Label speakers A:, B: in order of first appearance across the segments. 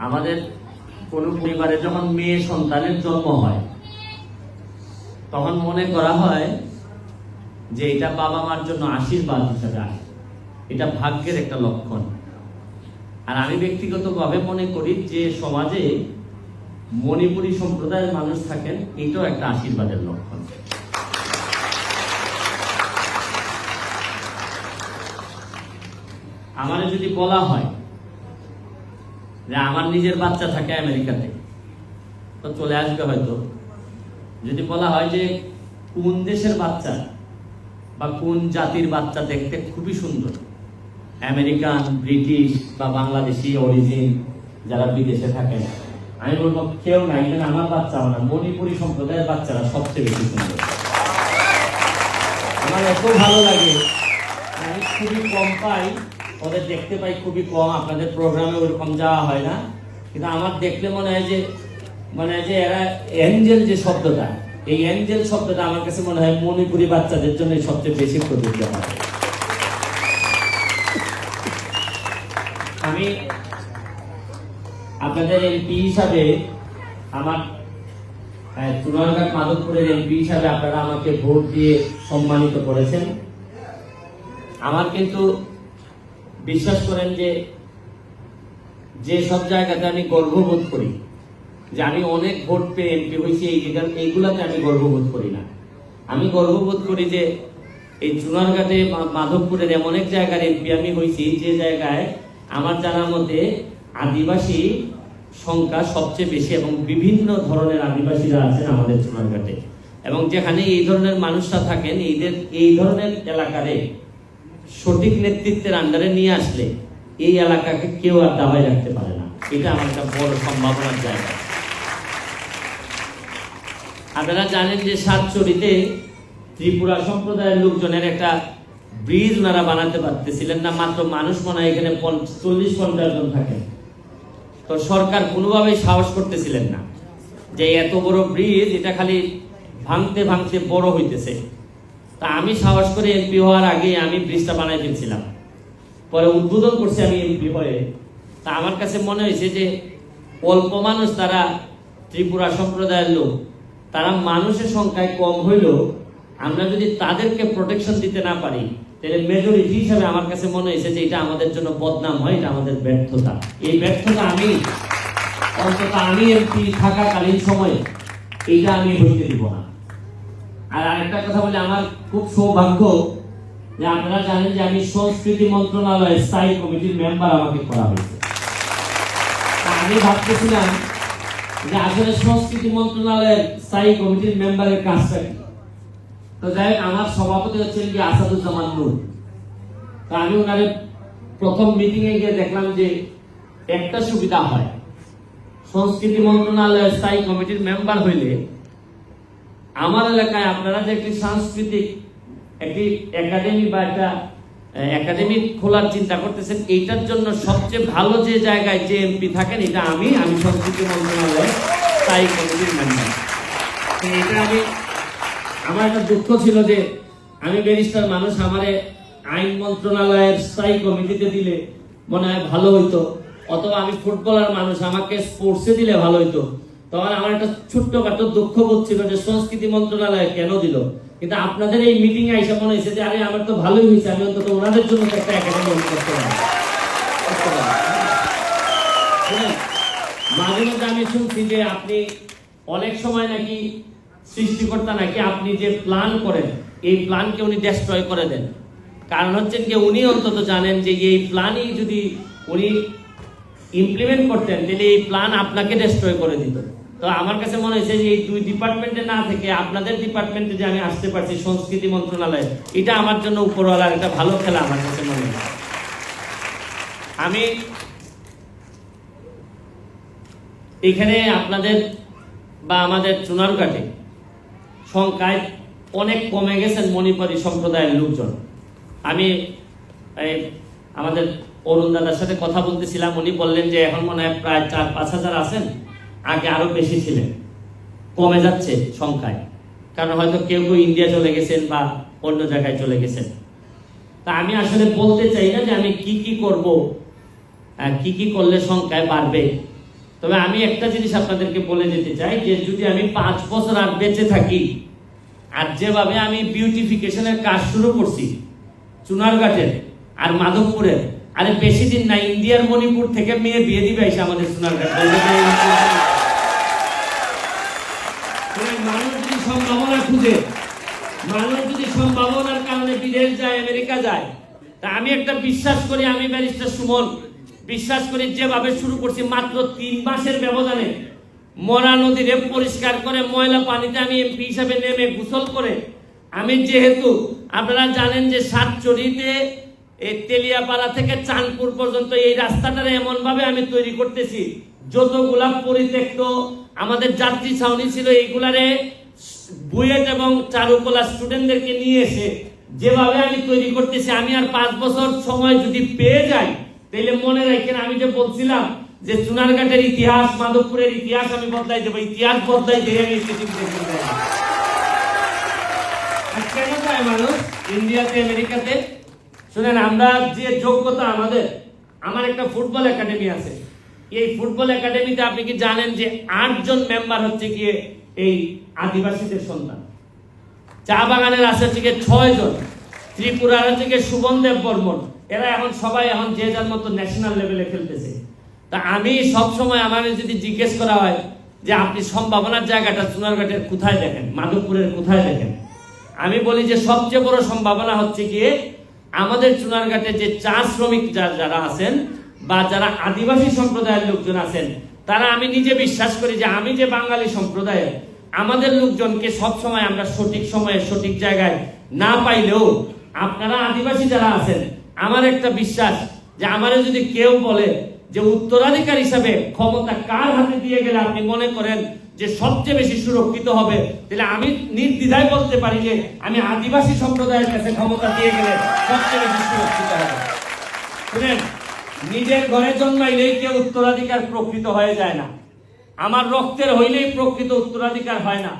A: আমাদের কোন পরিবারে যখন মেয়ে সন্তানের জন্ম হয় তখন মনে করা হয় যে এটা বাবা মার জন্য আশীর্বাদ হিসাবে আসে, এটা ভাগ্যের একটা লক্ষণ। আর আমি ব্যক্তিগতভাবে মনে করি যে সমাজে মণিপুরী সম্প্রদায়ের মানুষ থাকেন, এটাও একটা আশীর্বাদের লক্ষণ। আমার যদি বলা হয় যে আমার নিজের বাচ্চা থাকে আমেরিকাতে, তো চলে আসবে হয়তো। যদি বলা হয় যে কোন দেশের বাচ্চা বা কোন জাতির বাচ্চা দেখতে খুবই সুন্দর, আমেরিকান, ব্রিটিশ বা বাংলাদেশি অরিজিন যারা বিদেশে থাকেন, আমি বলবো কেউ নাই, এখানে আমার বাচ্চাও না, মণিপুরী সম্প্রদায়ের বাচ্চারা সবচেয়ে বেশি সুন্দর। আমার এত ভালো লাগে, আমি খুবই কম পাই, ওদের দেখতে পাই খুবই কম, আপনাদের প্রোগ্রামে ওরকম যাওয়া হয় না, কিন্তু আমার দেখলে মনে হয় যে এরা এঞ্জেল, যে শব্দটা, এই এঞ্জেল শব্দটা আমার কাছে মনে হয় মণিপুরী বাচ্চাদের জন্য সবচেয়ে বেশি প্রযোজ্য হয়। আমি আপনাদের এমপি হিসাবে, আমার চুনারঘাট মাধবপুরের এমপি হিসাবে আপনারা আমাকে ভোট দিয়ে সম্মানিত করেছেন। আমার কিন্তু বিশ্বাস করেন যে সব জায়গাতে আমি গর্ববোধ করি যে আমি অনেক ভোট পেয়ে এমপি হয়েছি, এইগুলাতে আমি গর্ববোধ করি না। আমি গর্ববোধ করি যে এই চুনারঘাটে মাধবপুরের এমন এক জায়গার এমপি আমি হয়েছি যে জায়গায় আমার জানার মতে আদিবাসী সংখ্যা সবচেয়ে বেশি এবং বিভিন্ন ধরনের আদিবাসীরা আছেন আমাদের চুনারঘাটে, এবং যেখানে এই ধরনের মানুষরা থাকেন, এই ধরনের এলাকারে সঠিক নেতৃত্বের আন্ডারে নিয়ে আসলে এই এলাকাকে কেউ আর দাবায় রাখতে পারে না। এটা আমার একটা বড় সম্ভাবনার জায়গা। আপনারা জানেন যে সাতচুরিতে ত্রিপুরা সম্প্রদায়ের লোকজনের একটা ব্রিজ ওনারা বানাতে পারতেছিলেন না, মাত্র মানুষ মনে হয় এখানে 40-50 জন থাকেন। তো সরকার কোনোভাবেই সাহস করতেছিলেন না যে এত বড় ব্রিজ, এটা খালি ভাঙতে ভাঙতে বড় হইতেছে। তা আমি সাহস করে এমপি হওয়ার আগে আমি ব্রিজটা বানাই ফেলছিলাম, পরে উদ্বোধন করছি আমি এমপি হয়ে। তা আমার কাছে মনে হয়েছে যে অল্প মানুষ, তারা ত্রিপুরা সম্প্রদায়ের লোক, তারা মানুষের সংখ্যায় কম হইলেও আমরা যদি তাদেরকে প্রোটেকশন দিতে না পারি, তাহলে মেজরিটি হিসাবে আমার কাছে মনে হয়েছে যে এটা আমাদের জন্য বদনাম হয়, এটা আমাদের ব্যর্থতা। এই ব্যর্থতা অন্তত আমি এমপি থাকাকালীন সময়ে এইটা আমি হইতে দিব না। আর আরেকটা কথা বলে, আমার খুব সৌভাগ্য যে আপনারা জানেন যে আমি সংস্কৃতি মন্ত্রণালয়ের স্থায়ী কমিটির মেম্বার আমাকে করা হয়েছে। আমি ভাবতেছিলাম যে আসলে সংস্কৃতি মন্ত্রণালয়ের স্থায়ী কমিটির মেম্বারের কাজটা কি। তো যাই হোক, আমার সভাপতি হচ্ছেন কি আসাদুজ্জামান নূর। তো আমি ওনারে প্রথম মিটিং এ গিয়ে দেখলাম যে একটা সুবিধা হয়, সংস্কৃতি মন্ত্রণালয়ের স্থায়ী কমিটির মেম্বার হইলে আমার এলাকায় আপনারা যে একটি সাংস্কৃতিক একটি একাডেমি বা একটা একাডেমি খোলার চিন্তা করতেছেন, এইটার জন্য সবচেয়ে ভালো যে জায়গায় যে এমপি থাকেন, এটা আমি সংস্কৃতি মন্ত্রণালয়ের স্থায়ী কমিটির মেম্বার। এটা আমার একটা দুঃখ ছিল যে আমি ব্যারিস্টার মানুষ, আমারে আইন মন্ত্রণালয়ের স্থায়ী কমিটিতে দিলে মনে হয় ভালো হইতো, অথবা আমি ফুটবলার মানুষ, আমাকে স্পোর্টসে দিলে ভালো হইতো। তখন আমার একটা ছোট্টখাটো দুঃখ বোধ ছিল যে সংস্কৃতি মন্ত্রণালয় কেন দিল। কিন্তু আপনাদের এই মিটিং এ এসে মনে হয়েছে যে আরে আমার তো ভালোই হয়েছে, আমি অন্তত ওনাদের জন্য একটা একাডেমি করতে পারি। মাঝে মধ্যে আমি শুনছি যে আপনি অনেক সময় নাকি সৃষ্টিকর্তা নাকি আপনি যে প্ল্যান করেন, এই প্ল্যানকে উনি ডেস্ট্রয় করে দেন। কারণ হচ্ছে যে উনি অন্তত জানেন যে এই প্ল্যানই যদি উনি ইমপ্লিমেন্ট করতেন, তাহলে এই প্ল্যান আপনাকে ডেস্ট্রয় করে দিত। তো আমার কাছে মনে হয়েছে যে এই দুই ডিপার্টমেন্টে না থেকে আপনাদের ডিপার্টমেন্টে যে আমি আসতে পারছি, সংস্কৃতি মন্ত্রণালয়, এটা আমার জন্য উপরওয়ালার একটা ভালো খেলা আমার কাছে মনে হয়। আমি এখানে আপনাদের বা আমাদের চুনারঘাটে সংখ্যায় অনেক কমে গেছেন মণিপুরী সম্প্রদায়ের লোকজন। আমি আমাদের অরুণ দাদার সাথে কথা বলতেছিলাম, উনি বললেন যে এখন মনে হয় প্রায় 4-5 হাজার আছেন, আগে আরো বেশি ছিলেন, কমে যাচ্ছে সংখ্যায়। কারণ হয়তো কেউ ইন্ডিয়া চলে গেছেন বা অন্য জায়গায় চলে গেছেন। তা আমি আসলে বলতে চাই না যে আমি কি কি করব, কি কি করলে সংখ্যায় বাড়বে, তবে আমি একটা জিনিস আপনাদেরকে বলে যেতে চাই যে যদি আমি 5 বছর আর বেঁচে থাকি, আর যেভাবে আমি বিউটিফিকেশনের কাজ শুরু করছি চুনারঘাটের আর মাধবপুরের, আরে বেশি দিন না ইন্ডিয়ার মণিপুর থেকে মেয়ে বিয়ে দিবে এসে আমাদের চুনারঘাট। মানুষ যদি সম্ভাবনা খুঁজে, মানুষ যদি সম্ভাবনার কারণে বিদেশ যায়, আমেরিকা যায়, তা আমি একটা বিশ্বাস করি, আমি ব্যারিস্টার সুমন বিশ্বাস করি যেভাবে শুরু করছি মাত্র 3 মাসের ব্যবধানে মরা নদীরে পরিষ্কার করে ময়লা পানিতে আমি এমপি হিসাবে নেমে গোসল করে, আমি যেহেতু আপনারা জানেন যে সাতচুরিতে এই তেলিয়াপাড়া থেকে চাঁদপুর পর্যন্ত এই রাস্তাটা এমন ভাবে আমি তৈরি করতেছি, যতগুলা পরিত্যক্ত আমাদের যাত্রী ছাউনি ছিল এইগুলারে বুয়েট এবং চারুকলা স্টুডেন্টদেরকে নিয়ে এসে যেভাবে আমি তৈরি করতেছি, আমি আর 5 বছর সময় যদি পেয়ে যাই তাহলে মনে রাখেন আমি যে বলছিলাম যে চুনারঘাটের ইতিহাস, মাধবপুরের ইতিহাস আমি বদলাই দেবো, ইতিহাস বদলাই দিয়ে আমি কেন যায় মানুষ ইন্ডিয়াতে আমেরিকাতে। শুনেন, আমরা যে যোগ্যতা আমার একটা ফুটবল একাডেমি আছে, এই ফুটবল একাডেমিতে আপনি কি জানেন যে 8 জন মেম্বার হচ্ছে গিয়ে এই আদিবাসীদের সন্তান, চা বাগানের আছে হচ্ছে গিয়ে 6 জন, ত্রিপুরার হচ্ছে গিয়ে সুবনদেব বর্মন, এরা এখন সবাই এখন যে যার মতো ন্যাশনাল লেভেলে খেলতেছে। তা আমি সব সময় আমার যদি জিজ্ঞেস করা হয় যে আপনি সম্ভাবনার জায়গাটা চুনারঘাটের কোথায় দেখেন, মাধবপুরের কোথায় দেখেন, আমি বলি যে সবচেয়ে বড় সম্ভাবনা হচ্ছে গিয়ে আমাদের চুনারঘাটে যে চা শ্রমিক যারা আছেন বা যারা আদিবাসী সম্প্রদায়ের লোকজন আছেন, তারা আমি নিজে বিশ্বাস করি যে আমি যে বাঙালি সম্প্রদায়ের আমাদের লোকজনকে সব সময় আমরা সঠিক সময়ে সঠিক জায়গায় না পাইলেও আপনারা আদিবাসী যারা আছেন, আমার একটা বিশ্বাস যে আমারে যদি কেউ বলে যে উত্তরাধিকার হিসাবে ক্ষমতা কার হাতে দিয়ে গেলে আপনি মনে করেন যে সবচেয়ে বেশি সুরক্ষিত হবে, তাহলে আমি নির্দ্বিধায় বলতে পারি যে আমি আদিবাসী সম্প্রদায়ের কাছে ক্ষমতা দিয়ে গেলে সবচেয়ে বেশি সুরক্ষিত হবে। শুনেন, নিজের ঘরে জন্মাইলেই কেউ উত্তরাধিকার প্রকৃত হয়ে যায় না, আমার রক্তের হইলেই প্রকৃত উত্তরাধিকার হয় না।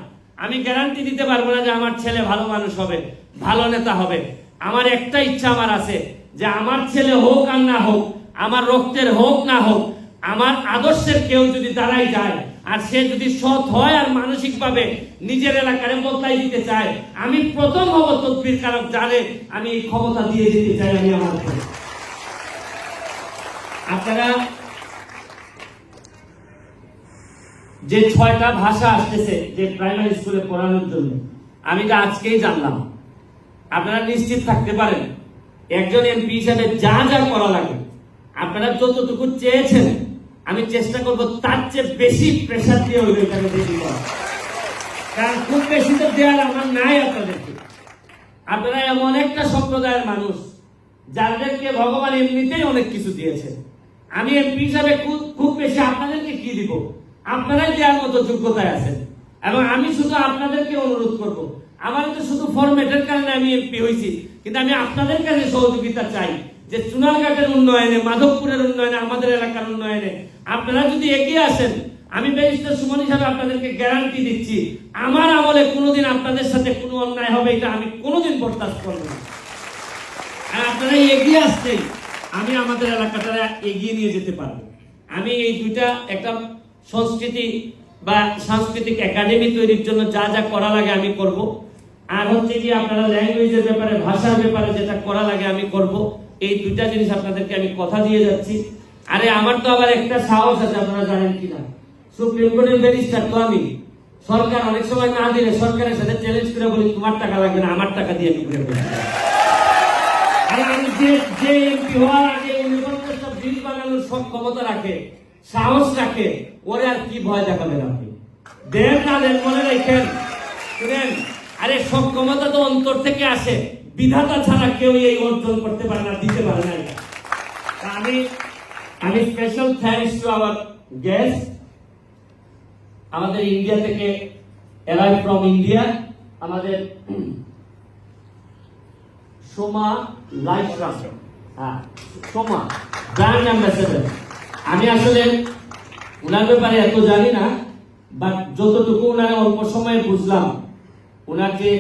A: আমি গ্যারান্টি দিতে পারবো না যে আমার ছেলে ভালো মানুষ হবে, ভালো নেতা হবে। আমার একটা ইচ্ছা আমার আছে যে আমার ছেলে হোক আর না হোক, আমার রক্তের হোক না হোক, আমার আদর্শের কেউ যদি দাঁড়াই যায় আর সে যদি সৎ হয় আর মানসিকভাবে নিজের এলাকারে বদলাই দিতে চায়, আমি প্রথম হব তদবির কারক, জানে আমি এই ক্ষমতা দিয়ে দিতে চাই। আমি আমার আপনারা যে 6টা ভাষা আসতেছে যে প্রাইমারি স্কুলে পড়ানোর জন্য, আমি তো আজকেই জানলাম। আপনারা নিশ্চিত থাকতে পারেন একজন এমপি হিসাবে যা যা করা লাগে আপনারা যতটুকু চেয়েছেন আমি চেষ্টা করব তার চেয়ে বেশি প্রেসার দিয়ে হইল এখানে বেশি করা, কারণ খুব বেশি তো দেওয়ার আমার নাই আপনাদেরকে। আপনারা এমন একটা সম্প্রদায়ের মানুষ যাদেরকে ভগবান এমনিতেই অনেক কিছু দিয়েছে। আমি এমপি হিসাবে খুব বেশি আপনাদেরকে কি দিব, আপনারাই দেওয়ার মতো যোগ্যতায় আছেন। এবং আমি শুধু আপনাদেরকে অনুরোধ করব, আমার তো শুধু ফরম্যাটের কারণে আমি এমপি হয়েছি, কিন্তু আমি আপনাদের কাছে সহযোগিতা চাই যে চুনারঘাটের উন্নয়নে, মাধবপুরের উন্নয়নে, আমাদের এলাকার উন্নয়নে আপনারা যদি এগিয়ে আসেন, আমি ব্যারিস্টার সুমন হিসাবে আপনাদেরকে গ্যারান্টি দিচ্ছি আমার আমলে কোনোদিন আপনাদের সাথে কোনো অন্যায় হবে এটা আমি কোনোদিন বরদাস্ত করব না। আর আপনারা এগিয়ে আসছেন, আমি আমাদের এলাকাটা এগিয়ে নিয়ে যেতে পারবো। আমি এই দুইটা একটা সংস্কৃতি বা সাংস্কৃতিক একাডেমি তৈরির জন্য যা যা করা লাগে আমি করব। আর হচ্ছে কি আপনারা ল্যাঙ্গুয়েজের ব্যাপারে, ভাষার ব্যাপারে যেটা করা লাগে আমি করব। এই দুইটা জিনিস আপনাদেরকে আমি কথা দিয়ে যাচ্ছি। আরে আমার তো আবার একটা সাহস আছে, আপনারা জানেন কিনা, সুপ্রিম কোর্টের ব্যারিস্টার তো আমি। সরকার অনেক সময় না দিলে সরকারের সাথে চ্যালেঞ্জ করে বলি তোমার টাকা লাগবে না, আমার টাকা দিয়ে আমি করে বলি। আরে আমি যে এমপি হওয়ার আগে 49টা বিল বানানোর সব ক্ষমতা রাখে, সাহস রাখে, ওরে আর কি ভয় দেখাবেন আপনি? দেন না দেন মনে রাখেন। শুনেন, আরে সব ক্ষমতা তো অন্তর থেকে আসে, বিধাতা ছাড়া কেউ এই অর্জন করতে পারে না, দিতে পারে না। আমি special thanks to our guest, আমাদের ইন্ডিয়া থেকে অ্যারাইভ ফ্রম ইন্ডিয়া, আমাদের Soma life trust, Soma brand ambassador. আমি আসলে উনার ব্যাপারে এত জানি না, বাট যতটুকু উনার অল্প সময়ে বুঝলাম, উনার যে